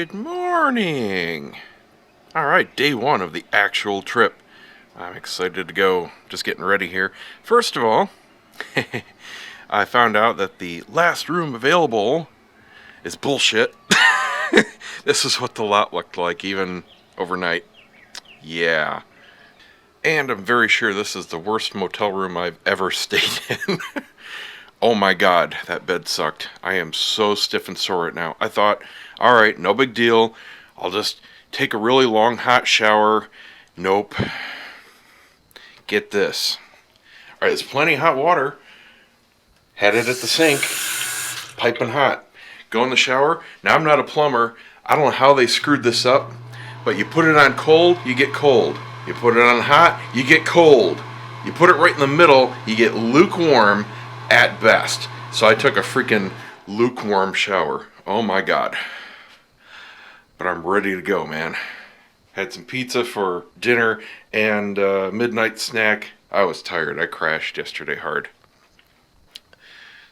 Good morning! Alright, day one of the actual trip. I'm excited to go. Just getting ready here. First of all, I found out that the last room available is bullshit. This is what the lot looked like, even overnight. Yeah. And I'm very sure this is the worst motel room I've ever stayed in. Oh my god, that bed sucked. I am so stiff and sore right now. I thought, alright, no big deal. I'll just take a really long hot shower. Nope. Get this. Alright, there's plenty of hot water. Had it at the sink. Piping hot. Go in the shower. Now I'm not a plumber. I don't know how they screwed this up. But you put it on cold, you get cold. You put it on hot, you get cold. You put it right in the middle, you get lukewarm. At best. So I took a freaking lukewarm shower. Oh my god. But I'm ready to go, man. Had some pizza for dinner and midnight snack. I was tired. I crashed yesterday hard.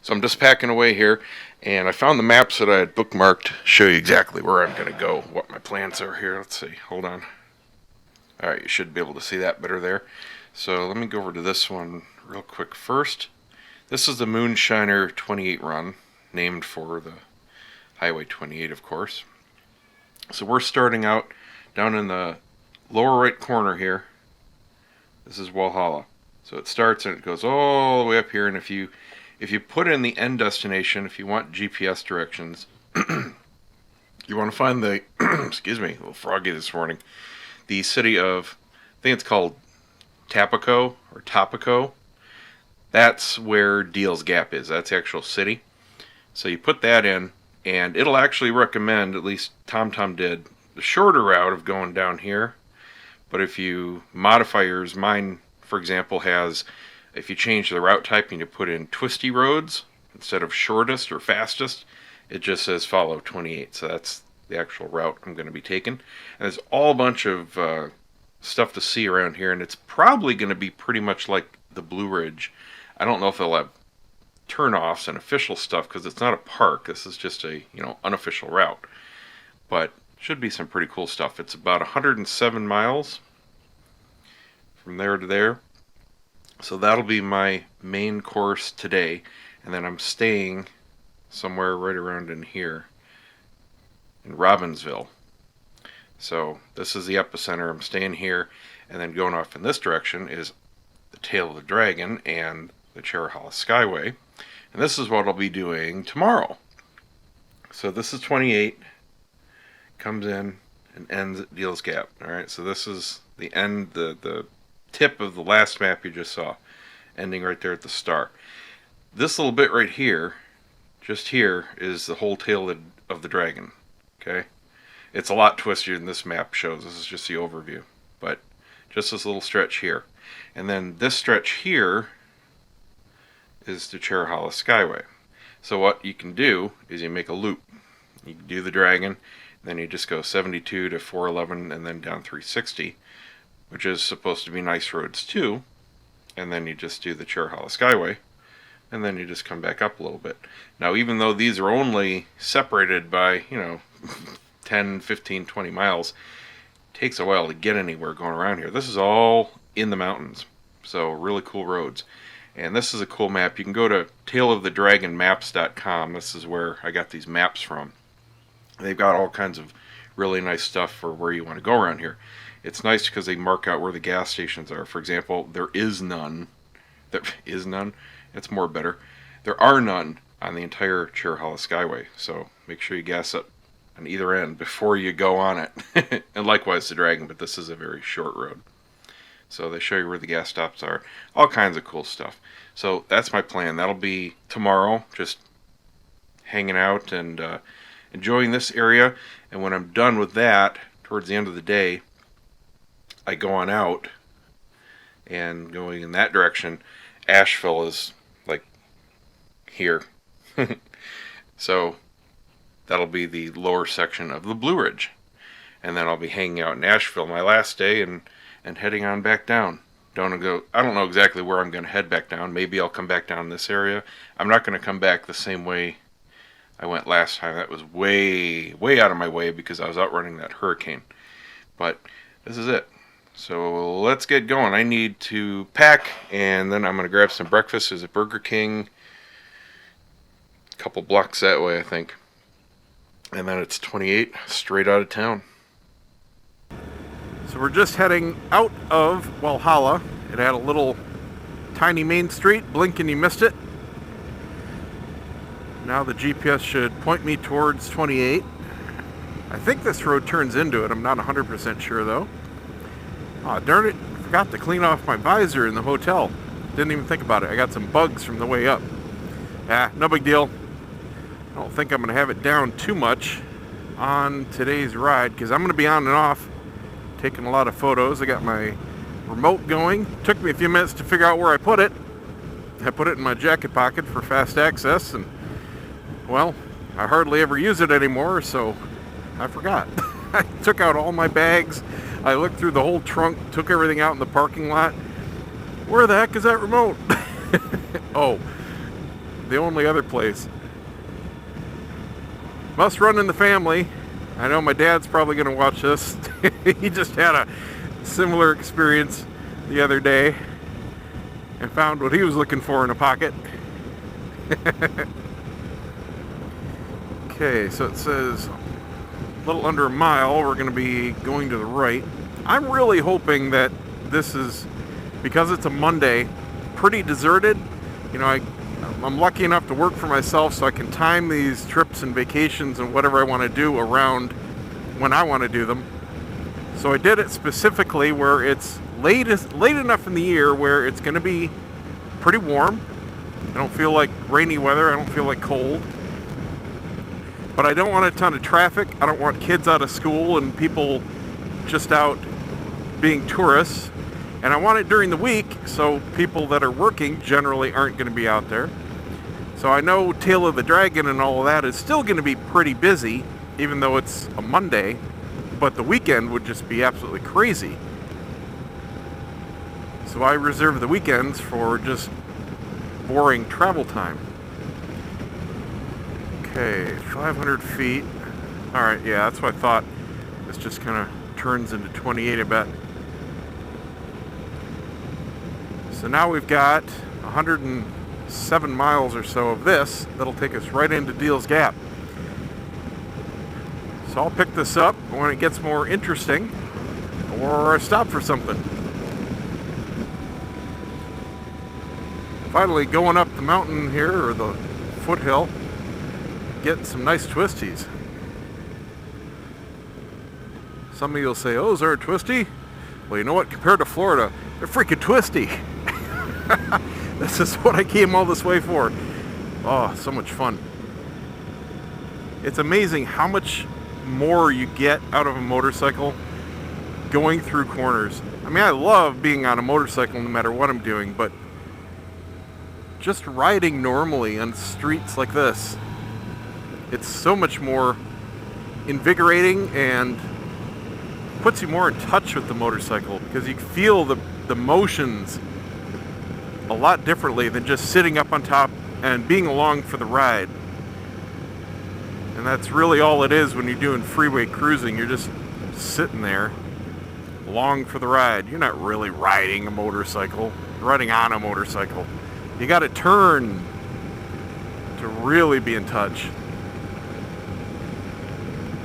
So I'm just packing away here, and I found the maps that I had bookmarked. Show you exactly where I'm going to go, what my plans are here. Let's see. Hold on. Alright, you should be able to see that better there. So let me go over to this one real quick first. This is the Moonshiner 28 run, named for the Highway 28, of course. So we're starting out down in the lower right corner here. This is Walhalla. So it starts and it goes all the way up here, and if you put in the end destination, if you want GPS directions, you want to find the, excuse me, a little froggy this morning, the city of, I think it's called Tapico or Topico. That's where Deal's Gap is. That's the actual city. So you put that in, and it'll actually recommend, at least TomTom did, the shorter route of going down here. But if you modify yours, mine, for example, has, if you change the route type and you put in twisty roads instead of shortest or fastest, it just says follow 28. So that's the actual route I'm going to be taking. And there's all a bunch of stuff to see around here, and it's probably going to be pretty much like the Blue Ridge. I don't know if they'll have turnoffs and official stuff because it's not a park. This is just a, unofficial route. But should be some pretty cool stuff. It's about 107 miles from there to there. So that'll be my main course today. And then I'm staying somewhere right around in here in Robbinsville. So this is the epicenter. I'm staying here. And then going off in this direction is the Tail of the Dragon and the Cherohala Skyway, and this is what I'll be doing tomorrow. So this is 28, comes in and ends at Deal's Gap. Alright, so this is the end, the tip of the last map you just saw, ending right there at the star. This little bit right here, just here, is the whole Tail of the Dragon. Okay, it's a lot twistier than this map shows. This is just the overview, but just this little stretch here. And then this stretch here is the Cherohala Skyway. So what you can do is you make a loop. You can do the Dragon, then you just go 72 to 411 and then down 360, which is supposed to be nice roads too. And then you just do the Cherohala Skyway, and then you just come back up a little bit. Now, even though these are only separated by, 10, 15, 20 miles, it takes a while to get anywhere going around here. This is all in the mountains. So really cool roads. And this is a cool map. You can go to tailofthedragonmaps.com. This is where I got these maps from. They've got all kinds of really nice stuff for where you want to go around here. It's nice because they mark out where the gas stations are. For example, there is none. There is none. It's more better. There are none on the entire Cherohala Skyway. So make sure you gas up on either end before you go on it. And likewise the Dragon, but this is a very short road. So they show you where the gas stops are. All kinds of cool stuff. So that's my plan. That'll be tomorrow. Just hanging out and enjoying this area. And when I'm done with that, towards the end of the day, I go on out. And going in that direction, Asheville is like here. So that'll be the lower section of the Blue Ridge. And then I'll be hanging out in Asheville my last day and heading on back down. I don't know exactly where I'm going to head back down. Maybe I'll come back down this area. I'm not going to come back the same way I went last time. That was way, way out of my way because I was outrunning that hurricane. But this is it. So let's get going. I need to pack, and then I'm going to grab some breakfast. There's a Burger King a couple blocks that way, I think. And then it's 28 straight out of town. So we're just heading out of Walhalla. It had a little tiny main street. Blink and you missed it. Now the GPS should point me towards 28. I think this road turns into it. I'm not 100% sure though. Oh, darn it. I forgot to clean off my visor in the hotel. Didn't even think about it. I got some bugs from the way up. No big deal. I don't think I'm going to have it down too much on today's ride because I'm going to be on and off taking a lot of photos. I got my remote going. Took me a few minutes to figure out where I put it. I put it in my jacket pocket for fast access, and well, I hardly ever use it anymore, so I forgot. I took out all my bags. I looked through the whole trunk, took everything out in the parking lot. Where the heck is that remote? Oh, the only other place. Must run in the family. I know my dad's probably going to watch this. He just had a similar experience the other day and found what he was looking for in a pocket. Okay, so it says a little under a mile. We're going to be going to the right. I'm really hoping that this is, because it's a Monday, pretty deserted. You know, I'm lucky enough to work for myself, so I can time these trips and vacations and whatever I want to do around when I want to do them. So I did it specifically where it's late enough in the year where it's going to be pretty warm. I don't feel like rainy weather. I don't feel like cold. But I don't want a ton of traffic. I don't want kids out of school and people just out being tourists. And I want it during the week, so people that are working generally aren't going to be out there. So I know Tail of the Dragon and all of that is still going to be pretty busy, even though it's a Monday, but the weekend would just be absolutely crazy. So I reserve the weekends for just boring travel time. Okay, 500 feet. All right, yeah, that's what I thought. This just kind of turns into 28, I bet. So now we've got 107 miles or so of this. That'll take us right into Deal's Gap. So I'll pick this up when it gets more interesting, or stop for something. Finally going up the mountain here, or the foothill, getting some nice twisties. Some of you will say, oh, is there a twisty? Well, you know what? Compared to Florida, they're freaking twisty. This is what I came all this way for. Oh, so much fun. It's amazing how much more you get out of a motorcycle going through corners. I mean, I love being on a motorcycle no matter what I'm doing, but just riding normally on streets like this, it's so much more invigorating and puts you more in touch with the motorcycle because you feel the motions a lot differently than just sitting up on top and being along for the ride. And that's really all it is when you're doing freeway cruising. You're just sitting there along for the ride. You're not really riding a motorcycle. You're riding on a motorcycle. You got to turn to really be in touch.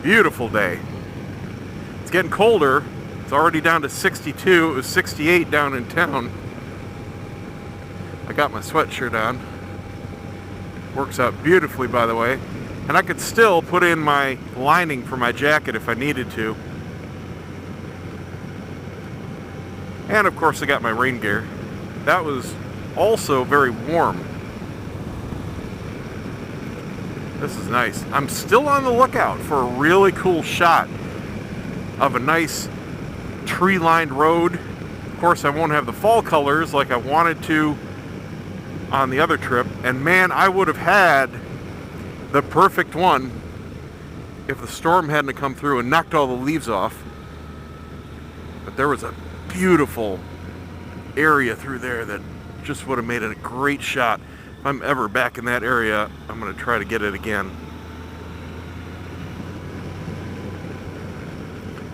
Beautiful day. It's getting colder. It's already down to 62. It was 68 down in town. I got my sweatshirt on. Works out beautifully, by the way. And I could still put in my lining for my jacket if I needed to. And of course I got my rain gear. That was also very warm. This is nice. I'm still on the lookout for a really cool shot of a nice tree-lined road. Of course, I won't have the fall colors like I wanted to on the other trip. And man, I would have had the perfect one if the storm hadn't come through and knocked all the leaves off. But there was a beautiful area through there that just would have made it a great shot. If I'm ever back in that area, I'm going to try to get it again.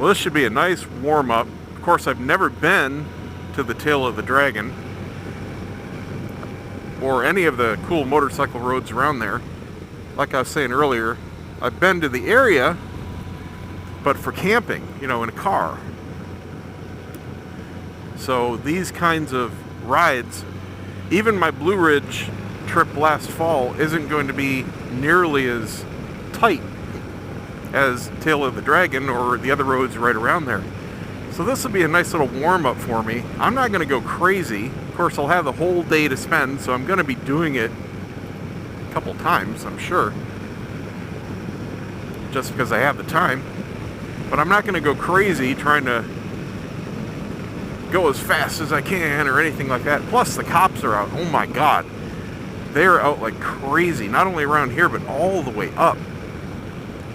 Well, this should be a nice warm-up. Of course, I've never been to the Tail of the Dragon or any of the cool motorcycle roads around there. Like I was saying earlier, I've been to the area, but for camping, you know, in a car. So these kinds of rides, even my Blue Ridge trip last fall isn't going to be nearly as tight as Tail of the Dragon or the other roads right around there. So this will be a nice little warm-up for me. I'm not going to go crazy. Of course, I'll have the whole day to spend, so I'm going to be doing it a couple times, I'm sure, just because I have the time. But I'm not going to go crazy trying to go as fast as I can or anything like that. Plus, the cops are out. Oh my God. They're out like crazy, not only around here, but all the way up.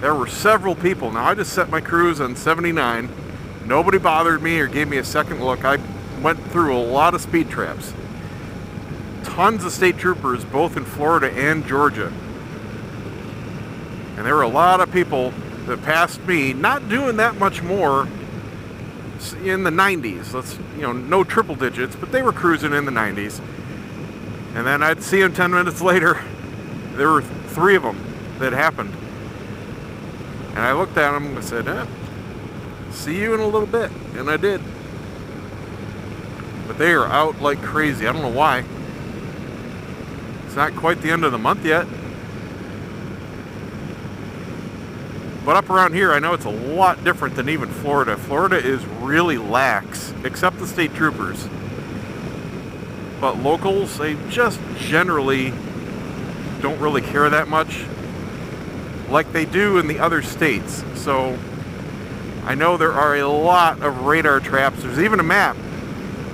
There were several people. Now, I just set my cruise on 79. Nobody bothered me or gave me a second look. I went through a lot of speed traps. Tons of state troopers, both in Florida and Georgia. And there were a lot of people that passed me, not doing that much more, in the 90s. Let's, you know, no triple digits, but they were cruising in the 90s. And then I'd see them 10 minutes later. There were 3 of them that happened. And I looked at them and said, see you in a little bit. And I did. But they are out like crazy. I don't know why. It's not quite the end of the month yet. But up around here, I know it's a lot different than even Florida. Florida is really lax, except the state troopers. But locals, they just generally don't really care that much, like they do in the other states. So I know there are a lot of radar traps. There's even a map.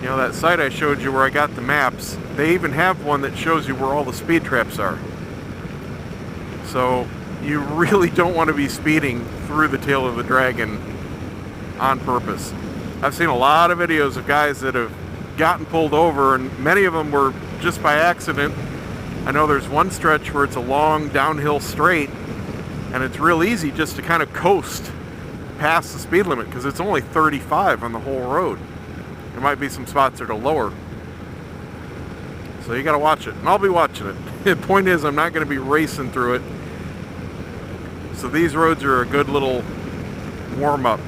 You know, that site I showed you where I got the maps, they even have one that shows you where all the speed traps are. So you really don't want to be speeding through the Tail of the Dragon on purpose. I've seen a lot of videos of guys that have gotten pulled over, and many of them were just by accident. I know there's one stretch where it's a long downhill straight, and it's real easy just to kind of coast past the speed limit because it's only 35 on the whole road. There might be some spots that are lower. So you got to watch it, and I'll be watching it. The point is, I'm not going to be racing through it. So these roads are a good little warm-up.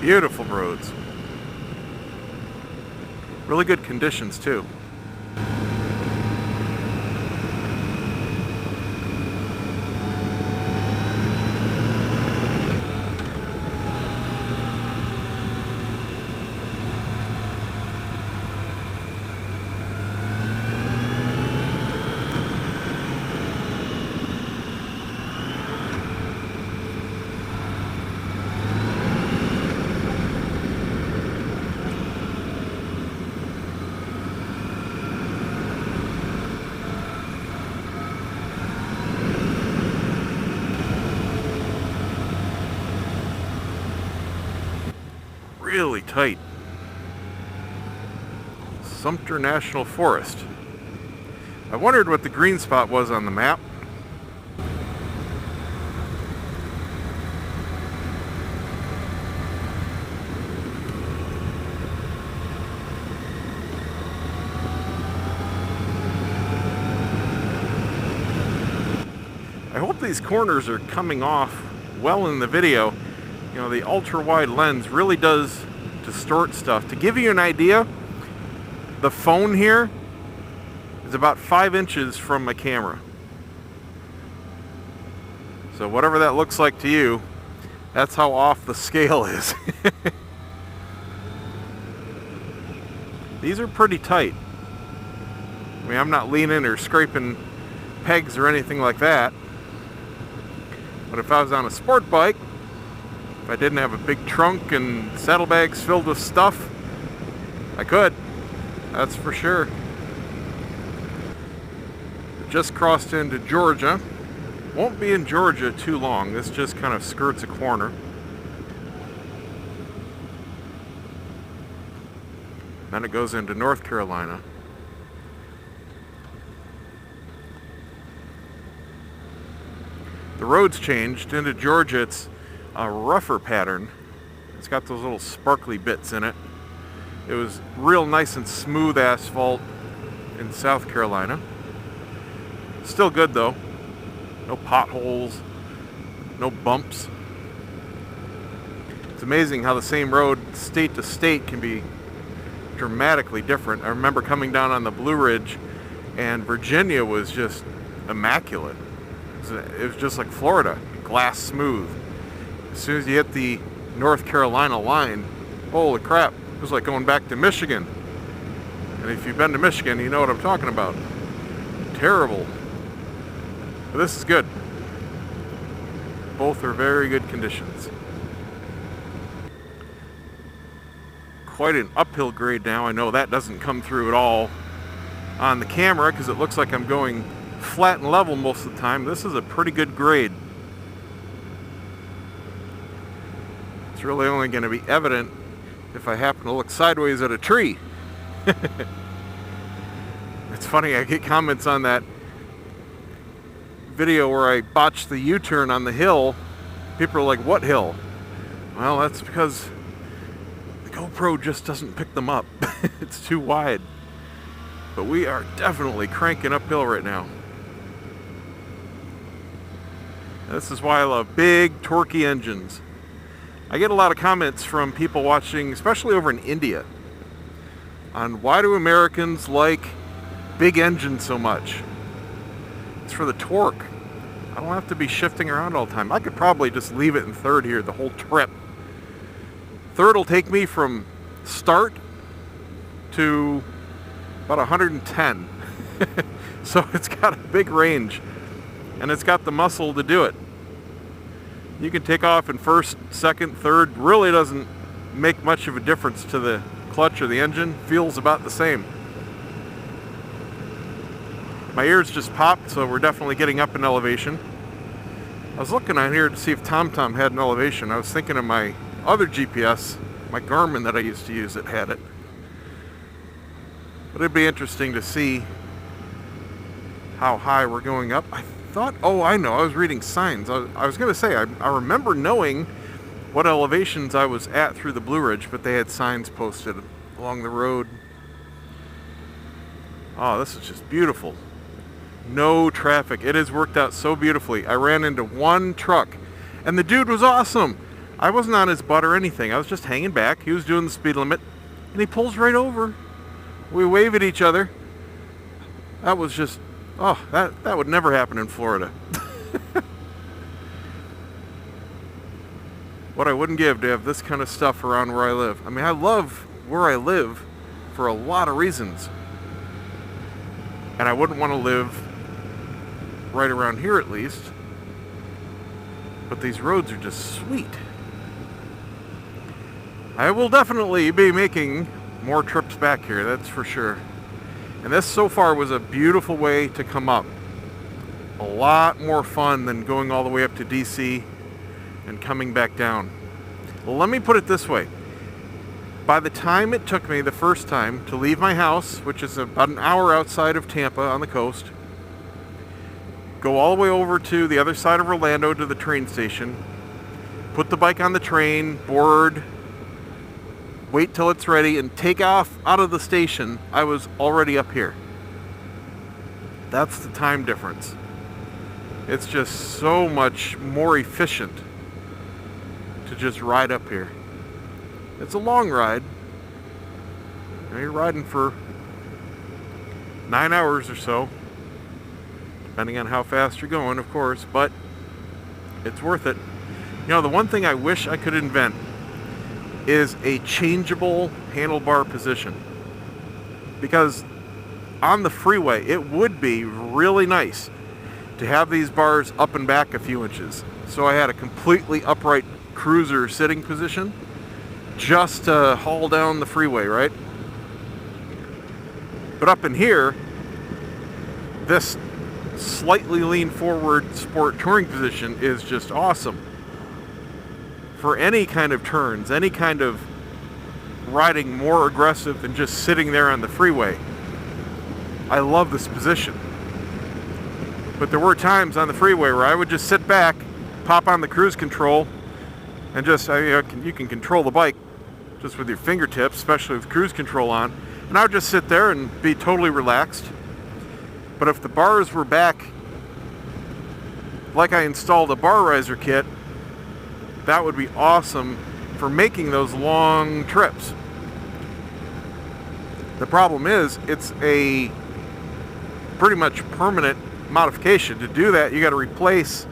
Beautiful roads. Really good conditions too. Really tight. Sumter National Forest. I wondered what the green spot was on the map. I hope these corners are coming off well in the video. You know, the ultra-wide lens really does distort stuff. To give you an idea, the phone here is about 5 inches from my camera. So whatever that looks like to you, that's how off the scale is. These are pretty tight. I mean, I'm not leaning or scraping pegs or anything like that. But if I was on a sport bike, if I didn't have a big trunk and saddlebags filled with stuff, I could. That's for sure. Just crossed into Georgia. Won't be in Georgia too long. This just kind of skirts a corner. Then it goes into North Carolina. The road's changed. Into Georgia, it's a rougher pattern. It's got those little sparkly bits in it. It was real nice and smooth asphalt in South Carolina. Still good though. No potholes, no bumps. It's amazing how the same road, state to state, can be dramatically different. I remember coming down on the Blue Ridge, and Virginia was just immaculate. It was just like Florida, glass smooth. As soon as you hit the North Carolina line, holy crap, it was like going back to Michigan. And if you've been to Michigan, you know what I'm talking about. Terrible. But this is good. Both are very good conditions. Quite an uphill grade now. I know that doesn't come through at all on the camera because it looks like I'm going flat and level most of the time. This is a pretty good grade. It's really only going to be evident if I happen to look sideways at a tree. It's funny, I get comments on that video where I botched the U-turn on the hill. People are like, what hill? Well, that's because the GoPro just doesn't pick them up. It's too wide. But we are definitely cranking uphill right now. This is why I love big, torquey engines. I get a lot of comments from people watching, especially over in India, on why do Americans like big engines so much? It's for the torque. I don't have to be shifting around all the time. I could probably just leave it in third here the whole trip. Third will take me from start to about 110. So it's got a big range, and it's got the muscle to do it. You can take off in first, second, third. Really doesn't make much of a difference to the clutch or the engine. Feels about the same. My ears just popped, so we're definitely getting up in elevation. I was looking on here to see if TomTom had an elevation. I was thinking of my other GPS, my Garmin that I used to use, that had it. But it'd be interesting to see how high we're going up. I thought, oh, I know, I was reading signs. I was going to say, I remember knowing what elevations I was at through the Blue Ridge, but they had signs posted along the road. Oh, this is just beautiful. No traffic. It has worked out so beautifully. I ran into one truck, and the dude was awesome. I wasn't on his butt or anything. I was just hanging back. He was doing the speed limit, and he pulls right over. We wave at each other. That was just, oh, that would never happen in Florida. What I wouldn't give to have this kind of stuff around where I live. I mean, I love where I live for a lot of reasons. And I wouldn't want to live right around here at least. But these roads are just sweet. I will definitely be making more trips back here, that's for sure. And this so far was a beautiful way to come up. A lot more fun than going all the way up to DC and coming back down. Well, let me put it this way. By the time it took me the first time to leave my house, which is about an hour outside of Tampa on the coast, go all the way over to the other side of Orlando to the train station, put the bike on the train, board, wait till it's ready, and take off out of the station, I was already up here. That's the time difference. It's just so much more efficient to just ride up here. It's a long ride. You're riding for 9 hours or so, depending on how fast you're going, of course, but it's worth it. You know, the one thing I wish I could invent is a changeable handlebar position. Because on the freeway, it would be really nice to have these bars up and back a few inches. So I had a completely upright cruiser sitting position just to haul down the freeway, right? But up in here, this slightly lean forward sport touring position is just awesome. For any kind of turns, any kind of riding more aggressive than just sitting there on the freeway. I love this position. But there were times on the freeway where I would just sit back, pop on the cruise control, and just, you can control the bike just with your fingertips, especially with cruise control on. And I would just sit there and be totally relaxed. But if the bars were back, like I installed a bar riser kit, that would be awesome for making those long trips. The problem is, it's a pretty much permanent modification. To do that, you got to replace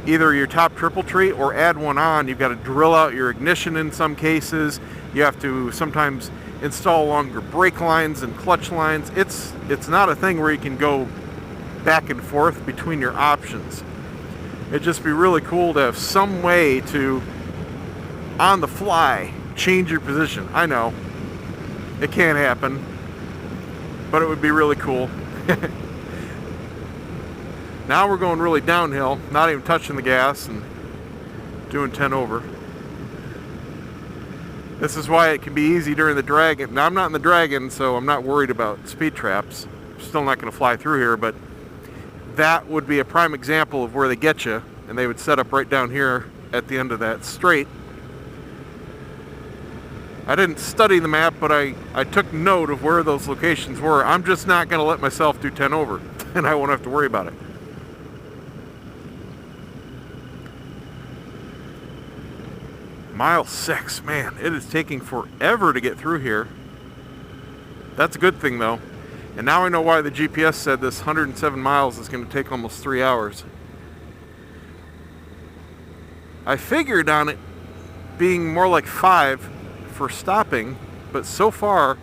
either your top triple tree or add one on. You've got to drill out your ignition in some cases. You have to sometimes install longer brake lines and clutch lines. It's not a thing where you can go back and forth between your options. It'd just be really cool to have some way to, on the fly, change your position. I know it can't happen, but it would be really cool. Now we're going really downhill, not even touching the gas and doing 10 over. This is why it can be easy during the Dragon. Now I'm not in the Dragon, so I'm not worried about speed traps. I'm still not going to fly through here, but that would be a prime example of where they get you, and they would set up right down here at the end of that straight. I didn't study the map, but I took note of where those locations were. I'm just not going to let myself do 10 over, and I won't have to worry about it. Mile 6, man, it is taking forever to get through here. That's a good thing though. And now I know why the GPS said this 107 miles is going to take almost 3 hours. I figured on it being more like 5 for stopping, but so far,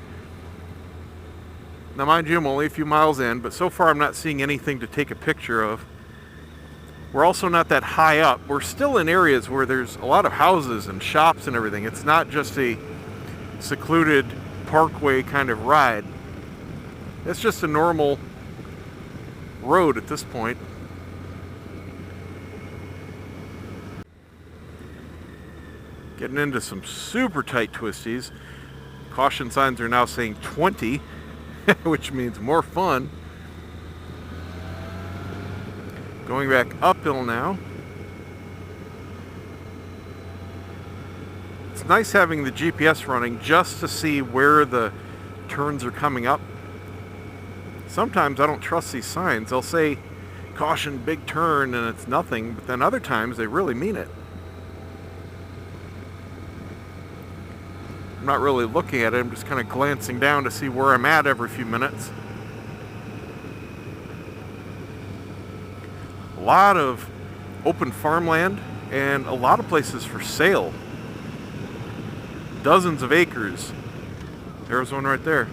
now mind you, I'm only a few miles in, but so far I'm not seeing anything to take a picture of. We're also not that high up. We're still in areas where there's a lot of houses and shops and everything. It's not just a secluded parkway kind of ride. It's just a normal road at this point. Getting into some super tight twisties. Caution signs are now saying 20, which means more fun. Going back uphill now. It's nice having the GPS running just to see where the turns are coming up. Sometimes I don't trust these signs. They'll say, caution, big turn, and it's nothing, but then other times they really mean it. I'm not really looking at it, I'm just kind of glancing down to see where I'm at every few minutes. A lot of open farmland and a lot of places for sale. Dozens of acres. There's one right there.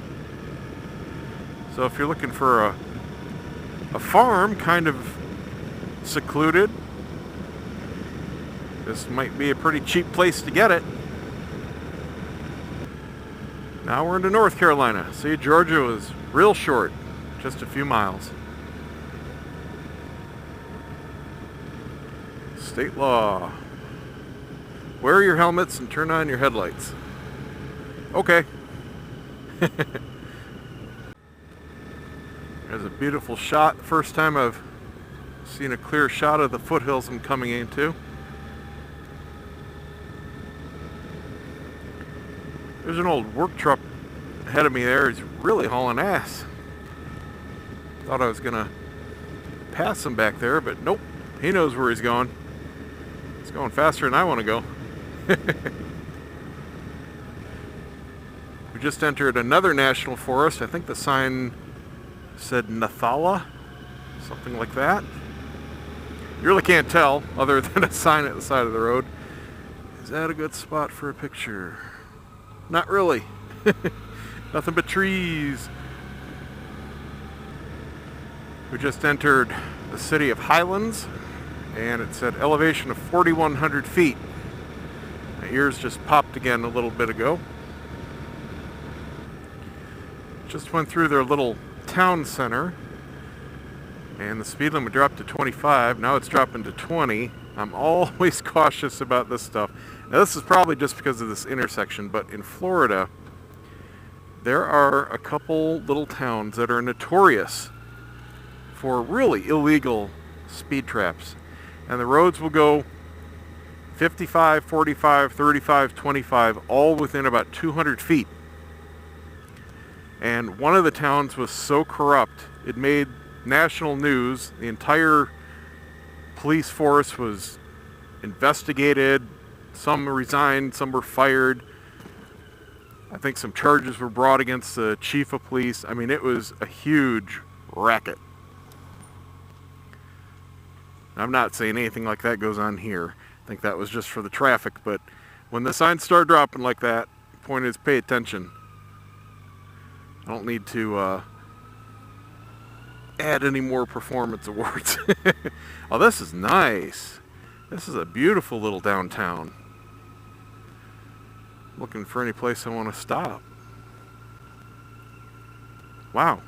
So if you're looking for a farm, kind of secluded, this might be a pretty cheap place to get it. Now we're into North Carolina. See, Georgia was real short, just a few miles. State law. Wear your helmets and turn on your headlights. Okay. There's a beautiful shot. First time I've seen a clear shot of the foothills I'm coming into. There's an old work truck ahead of me there. He's really hauling ass. Thought I was gonna pass him back there, but nope. He knows where he's going. He's going faster than I want to go. We just entered another national forest. I think the sign said Nathala, something like that. You really can't tell other than a sign at the side of the road. Is that a good spot for a picture? Not really. Nothing but trees. We just entered the city of Highlands, and it said elevation of 4,100 feet. My ears just popped again a little bit ago. Just went through their little town center, and the speed limit dropped to 25. Now it's dropping to 20. I'm always cautious about this stuff. Now this is probably just because of this intersection, but in Florida, there are a couple little towns that are notorious for really illegal speed traps. And the roads will go 55, 45, 35, 25, all within about 200 feet. And one of the towns was so corrupt, it made national news. The entire police force was investigated. Some resigned, some were fired. I think some charges were brought against the chief of police. I mean, it was a huge racket. I'm not saying anything like that goes on here. I think that was just for the traffic, but when the signs start dropping like that, the point is pay attention. I don't need to add any more performance awards. Oh, this is nice. This is a beautiful little downtown. Looking for any place I want to stop. Wow.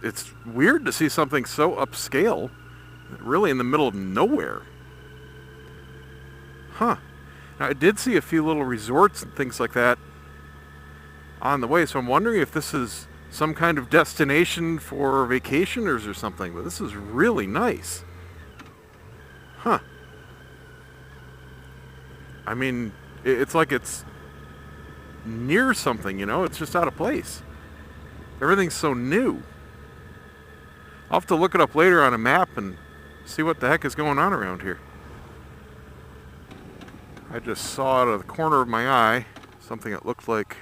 It's weird to see something so upscale, really in the middle of nowhere. Huh. Now, I did see a few little resorts and things like that on the way, so I'm wondering if this is some kind of destination for vacationers or something, but this is really nice. Huh. I mean, it's like it's near something, you know? It's just out of place. Everything's so new. I'll have to look it up later on a map and see what the heck is going on around here. I just saw out of the corner of my eye something that looked like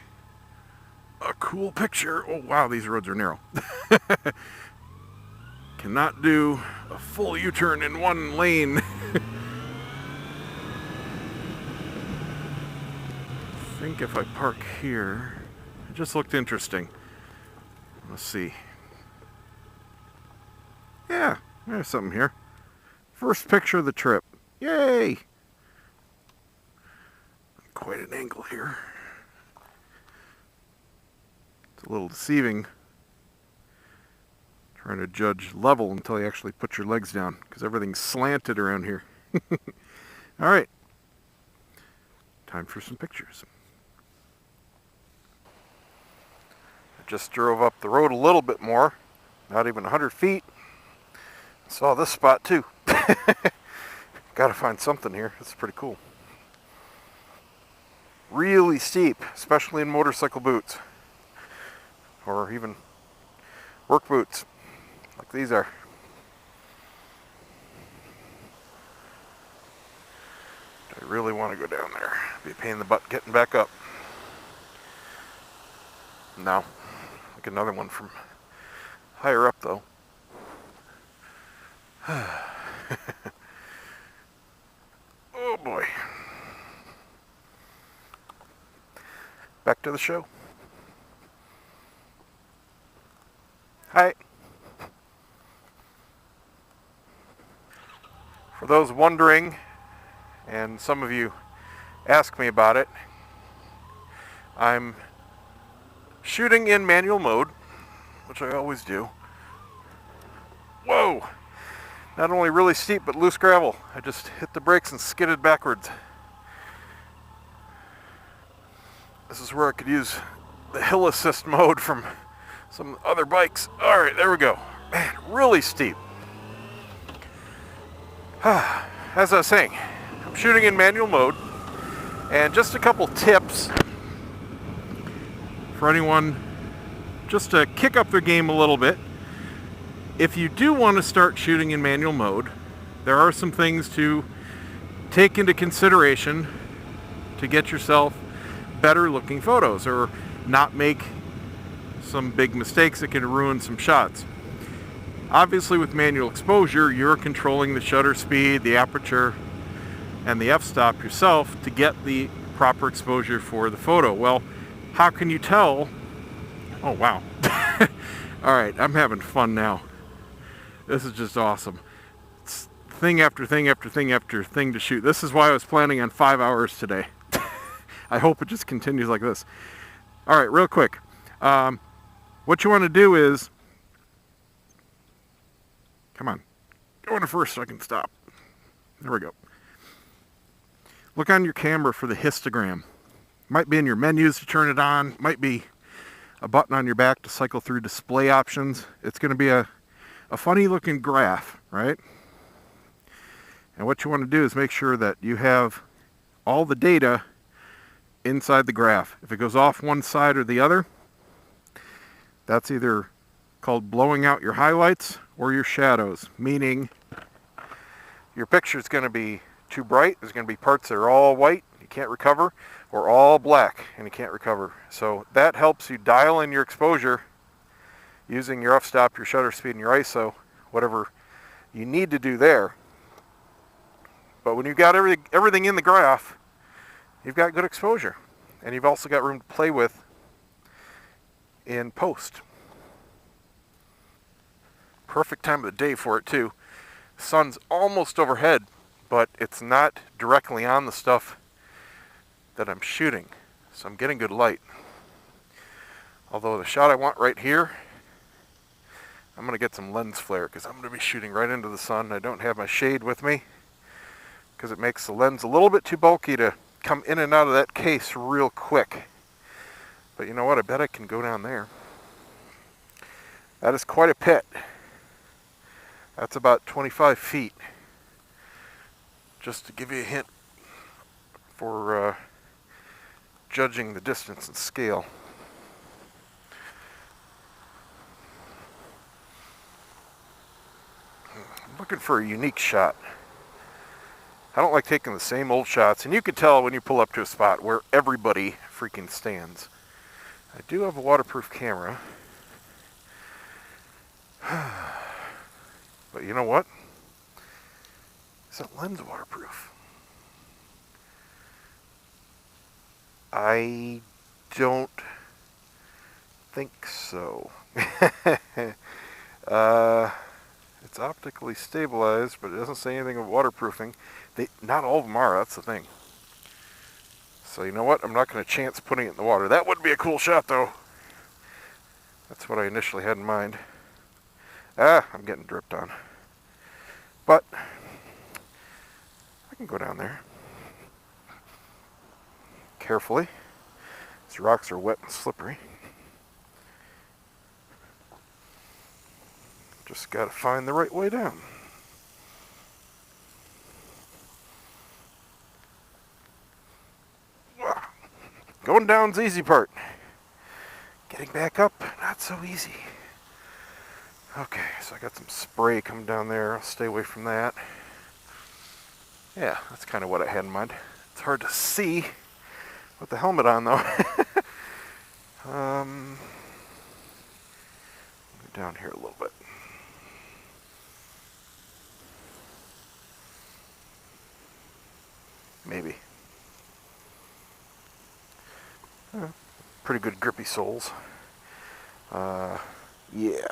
a cool picture. Oh wow, these roads are narrow. Cannot do a full U-turn in one lane. I think if I park here, it just looked interesting. Let's see. Yeah, there's something here. First picture of the trip. Yay! Quite an angle here. It's a little deceiving trying to judge level until you actually put your legs down, because everything's slanted around here. Alright, time for some pictures. I just drove up the road a little bit more, not even 100 feet. Saw this spot too. Gotta find something here. It's pretty cool. Really steep, especially in motorcycle boots. Or even work boots, like these are. I really want to go down there. Be a pain in the butt getting back up. No. Like another one from higher up though. Oh boy. Back to the show. Hi. For those wondering, and some of you ask me about it, I'm shooting in manual mode, which I always do. Whoa! Not only really steep, but loose gravel. I just hit the brakes and skidded backwards. This is where I could use the hill assist mode from some other bikes. Alright, there we go. Man, really steep. As I was saying, I'm shooting in manual mode, and just a couple tips for anyone just to kick up their game a little bit. If you do want to start shooting in manual mode, there are some things to take into consideration to get yourself better looking photos, or not make some big mistakes that can ruin some shots. Obviously with manual exposure, you're controlling the shutter speed, the aperture, and the f-stop yourself to get the proper exposure for the photo. Well, how can you tell? Oh wow. Alright, I'm having fun now. This is just awesome. It's thing after thing after thing after thing to shoot. This is why I was planning on 5 hours today. I hope it just continues like this. Alright, real quick. What you want to do is, come on, go in first so I can stop. There we go. Look on your camera for the histogram. Might be in your menus to turn it on. Might be a button on your back to cycle through display options. It's going to be a a funny looking graph, right? And what you want to do is make sure that you have all the data inside the graph. If it goes off one side or the other, that's either called blowing out your highlights or your shadows, meaning your picture is going to be too bright. There's going to be parts that are all white, you can't recover, or all black and you can't recover. So that helps you dial in your exposure using your f-stop, your shutter speed, and your ISO, whatever you need to do there. But when you've got everything in the graph, you've got good exposure. And you've also got room to play with in post. Perfect time of the day for it too. Sun's almost overhead, but it's not directly on the stuff that I'm shooting. So I'm getting good light. Although the shot I want right here, I'm going to get some lens flare because I'm going to be shooting right into the sun. I don't have my shade with me because it makes the lens a little bit too bulky to come in and out of that case real quick. But you know what? I bet I can go down there. That is quite a pit. That's about 25 feet. Just to give you a hint for judging the distance and scale. I'm looking for a unique shot. I don't like taking the same old shots, and you can tell when you pull up to a spot where everybody freaking stands. I do have a waterproof camera. But you know what? Is that lens waterproof? I don't think so. It's optically stabilized, but it doesn't say anything of waterproofing. Not all of them are, that's the thing. So you know what? I'm not going to chance putting it in the water. That would be a cool shot, though. That's what I initially had in mind. I'm getting dripped on. But I can go down there carefully. These rocks are wet and slippery. Just got to find the right way down. Going down's the easy part. Getting back up, not so easy. Okay, so I got some spray coming down there. I'll stay away from that. Yeah, that's kind of what I had in mind. It's hard to see with the helmet on, though. Go down here a little bit. Maybe. Pretty good grippy soles. Yeah.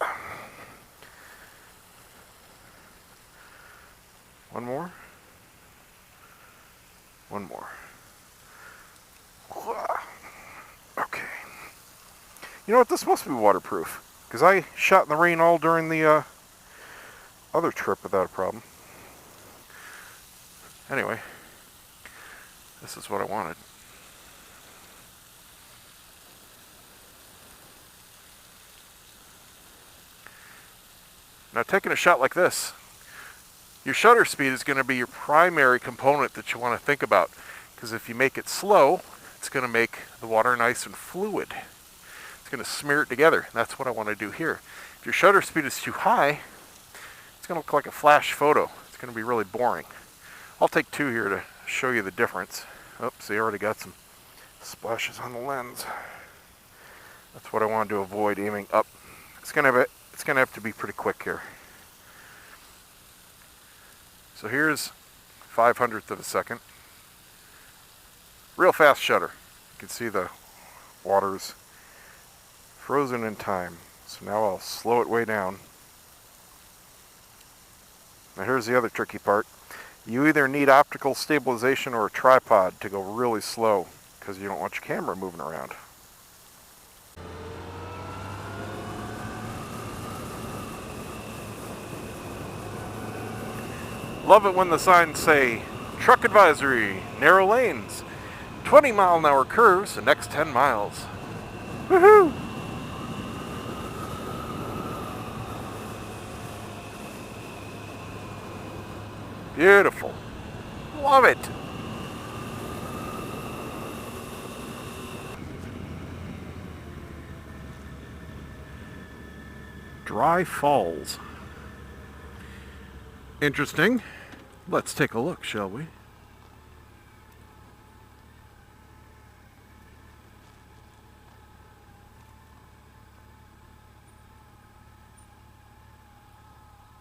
One more. One more. Okay. You know what? This must be waterproof. Because I shot in the rain all during the other trip without a problem. Anyway. This is what I wanted. Now, taking a shot like this, your shutter speed is going to be your primary component that you want to think about. Because if you make it slow, it's going to make the water nice and fluid. It's going to smear it together. That's what I want to do here. If your shutter speed is too high, it's going to look like a flash photo. It's going to be really boring. I'll take two here to show you the difference. Oops, they already got some splashes on the lens. That's what I wanted to avoid aiming up. It's going to have to be pretty quick here. So here's 500th of a second. Real fast shutter. You can see the water's frozen in time. So now I'll slow it way down. Now here's the other tricky part. You either need optical stabilization or a tripod to go really slow because you don't want your camera moving around. Love it when the signs say, truck advisory, narrow lanes, 20-mile-an-hour curves the next 10 miles. Woohoo! Beautiful. Love it. Dry Falls. Interesting. Let's take a look, shall we?